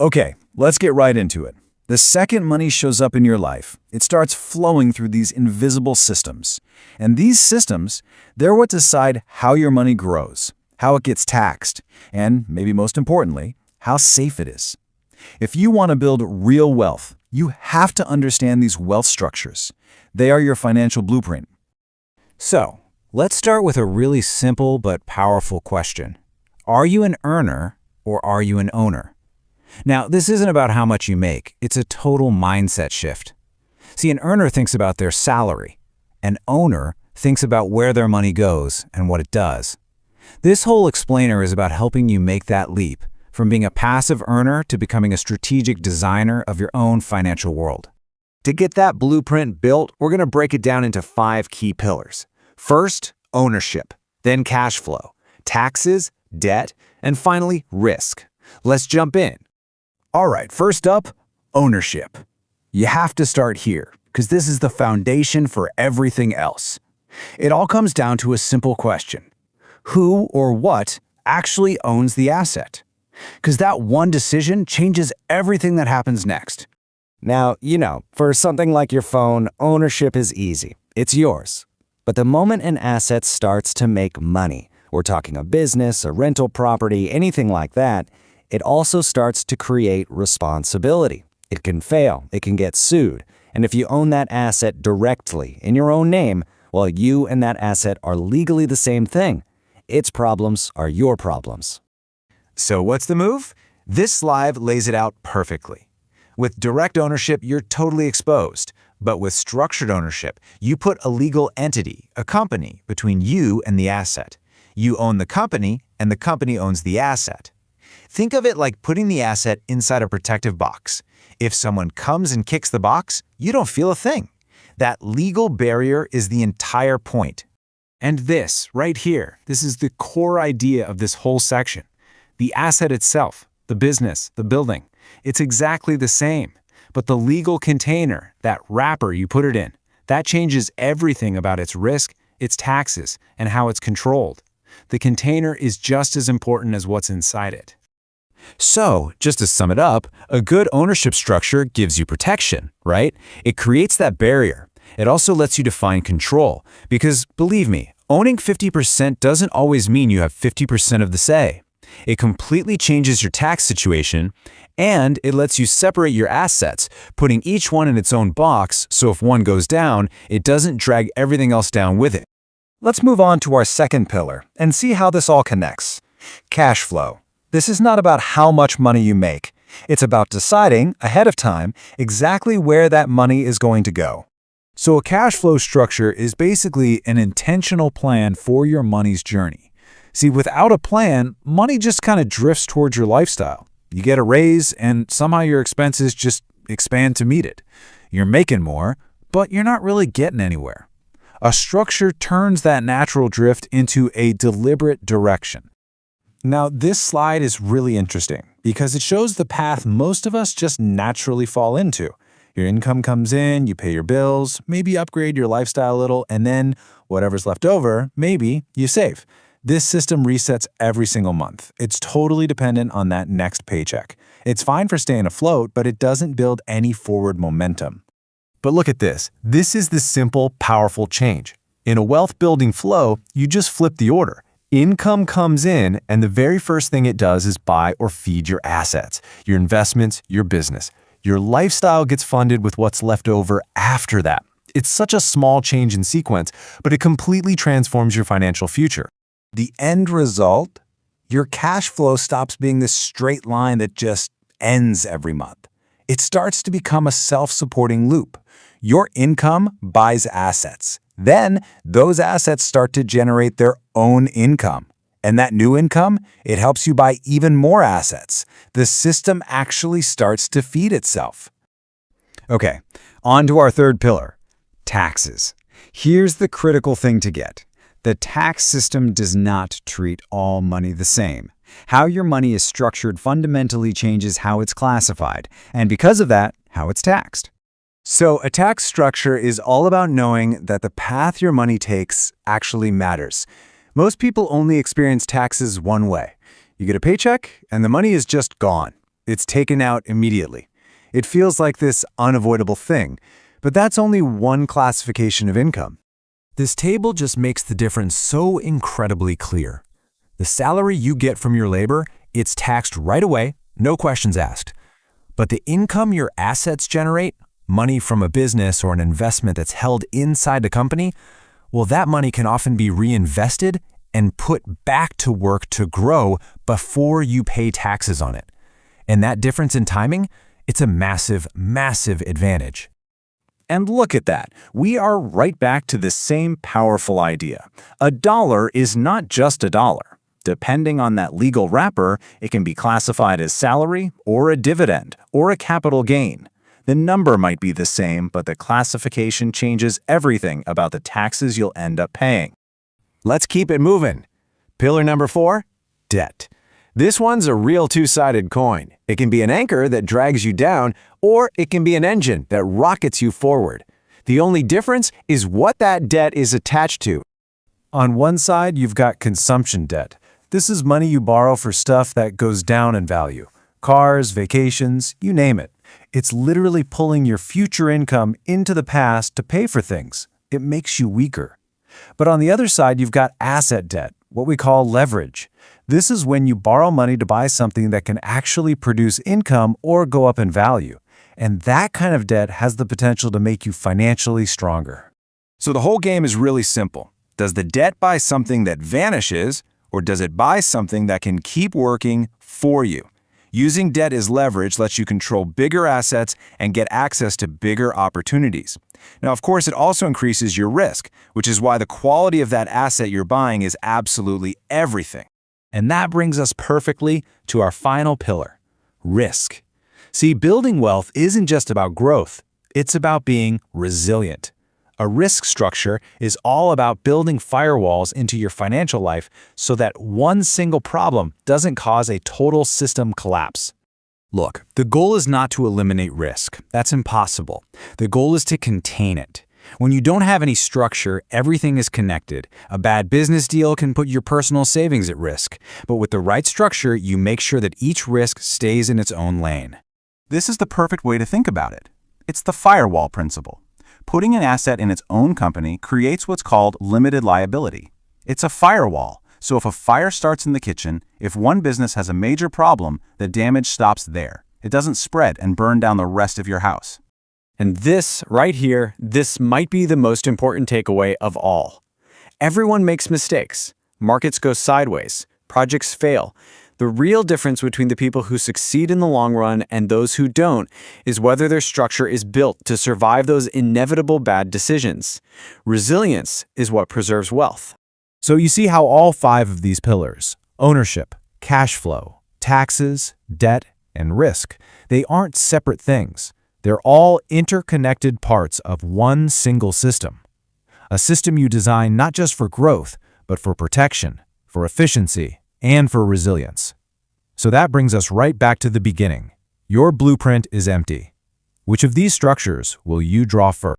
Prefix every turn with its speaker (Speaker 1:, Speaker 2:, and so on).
Speaker 1: Okay, let's get right into it. The second money shows up in your life, it starts flowing through these invisible systems. And these systems, they're what decide how your money grows, how it gets taxed, and maybe most importantly, how safe it is. If you want to build real wealth, you have to understand these wealth structures. They are your financial blueprint.
Speaker 2: So, let's start with a really simple but powerful question. Are you an earner or are you an owner? Now, this isn't about how much you make. It's a total mindset shift. See, an earner thinks about their salary. An owner thinks about where their money goes and what it does. This whole explainer is about helping you make that leap from being a passive earner to becoming a strategic designer of your own financial world.
Speaker 3: To get that blueprint built, we're going to break it down into 5 key pillars. First, ownership, then cash flow, taxes, debt, and finally, risk. Let's jump in.
Speaker 1: All right, first up, ownership. You have to start here, because this is the foundation for everything else. It all comes down to a simple question. Who or what actually owns the asset? Because that one decision changes everything that happens next.
Speaker 3: Now, for something like your phone, ownership is easy. It's yours. But the moment an asset starts to make money, we're talking a business, a rental property, anything like that, it also starts to create responsibility. It can fail, it can get sued, and if you own that asset directly in your own name, well, you and that asset are legally the same thing. Its problems are your problems.
Speaker 2: So what's the move? This slide lays it out perfectly. With direct ownership, you're totally exposed. But with structured ownership, you put a legal entity, a company, between you and the asset. You own the company, and the company owns the asset. Think of it like putting the asset inside a protective box. If someone comes and kicks the box, you don't feel a thing. That legal barrier is the entire point. And this, right here, this is the core idea of this whole section. The asset itself, the business, the building, it's exactly the same. But the legal container, that wrapper you put it in, that changes everything about its risk, its taxes, and how it's controlled. The container is just as important as what's inside it. So, just to sum it up, a good ownership structure gives you protection, right? It creates that barrier. It also lets you define control, because believe me, owning 50% doesn't always mean you have 50% of the say. It completely changes your tax situation, and it lets you separate your assets, putting each one in its own box so if one goes down, it doesn't drag everything else down with it.
Speaker 1: Let's move on to our second pillar and see how this all connects. Cash flow. This is not about how much money you make. It's about deciding, ahead of time, exactly where that money is going to go. So a cash flow structure is basically an intentional plan for your money's journey. See, without a plan, money just kind of drifts towards your lifestyle. You get a raise, and somehow your expenses just expand to meet it. You're making more, but you're not really getting anywhere. A structure turns that natural drift into a deliberate direction. Now, this slide is really interesting because it shows the path most of us just naturally fall into. Your income comes in, you pay your bills, maybe upgrade your lifestyle a little, and then whatever's left over, maybe you save. This system resets every single month. It's totally dependent on that next paycheck. It's fine for staying afloat, but it doesn't build any forward momentum. But look at this. This is the simple, powerful change. In a wealth-building flow, you just flip the order. Income comes in, and the very first thing it does is buy or feed your assets, your investments, your business. Your lifestyle gets funded with what's left over after that. It's such a small change in sequence, but it completely transforms your financial future. The end result? Your cash flow stops being this straight line that just ends every month. It starts to become a self-supporting loop. Your income buys assets. Then, those assets start to generate their own income. And that new income, it helps you buy even more assets. The system actually starts to feed itself. Okay, on to our third pillar, taxes. Here's the critical thing to get. The tax system does not treat all money the same. How your money is structured fundamentally changes how it's classified, and because of that, how it's taxed. So a tax structure is all about knowing that the path your money takes actually matters. Most people only experience taxes one way. You get a paycheck, and the money is just gone. It's taken out immediately. It feels like this unavoidable thing, but that's only one classification of income.
Speaker 2: This table just makes the difference so incredibly clear. The salary you get from your labor, it's taxed right away, no questions asked. But the income your assets generate, money from a business or an investment that's held inside the company, well, that money can often be reinvested and put back to work to grow before you pay taxes on it. And that difference in timing, it's a massive, massive advantage.
Speaker 1: And look at that. We are right back to the same powerful idea. A dollar is not just a dollar. Depending on that legal wrapper, it can be classified as salary or a dividend or a capital gain. The number might be the same, but the classification changes everything about the taxes you'll end up paying.
Speaker 2: Let's keep it moving. Pillar number 4, debt. This one's a real two-sided coin. It can be an anchor that drags you down, or it can be an engine that rockets you forward. The only difference is what that debt is attached to.
Speaker 1: On one side, you've got consumption debt. This is money you borrow for stuff that goes down in value. Cars, vacations, you name it. It's literally pulling your future income into the past to pay for things. It makes you weaker. But on the other side, you've got asset debt, what we call leverage. This is when you borrow money to buy something that can actually produce income or go up in value. And that kind of debt has the potential to make you financially stronger.
Speaker 2: So the whole game is really simple. Does the debt buy something that vanishes, or does it buy something that can keep working for you? Using debt as leverage lets you control bigger assets and get access to bigger opportunities. Now, of course, it also increases your risk, which is why the quality of that asset you're buying is absolutely everything.
Speaker 1: And that brings us perfectly to our final pillar, risk. See, building wealth isn't just about growth, it's about being resilient. A risk structure is all about building firewalls into your financial life so that one single problem doesn't cause a total system collapse. Look, the goal is not to eliminate risk. That's impossible. The goal is to contain it. When you don't have any structure, everything is connected. A bad business deal can put your personal savings at risk. But with the right structure, you make sure that each risk stays in its own lane.
Speaker 4: This is the perfect way to think about it. It's the firewall principle. Putting an asset in its own company creates what's called limited liability. It's a firewall, so if a fire starts in the kitchen, if one business has a major problem, the damage stops there. It doesn't spread and burn down the rest of your house.
Speaker 1: And this, right here, this might be the most important takeaway of all. Everyone makes mistakes. Markets go sideways. Projects fail. The real difference between the people who succeed in the long run and those who don't is whether their structure is built to survive those inevitable bad decisions. Resilience is what preserves wealth.
Speaker 2: So you see how all 5 of these pillars, ownership, cash flow, taxes, debt, and risk, they aren't separate things. They're all interconnected parts of one single system. A system you design not just for growth, but for protection, for efficiency, and for resilience. So that brings us right back to the beginning. Your blueprint is empty. Which of these structures will you draw first?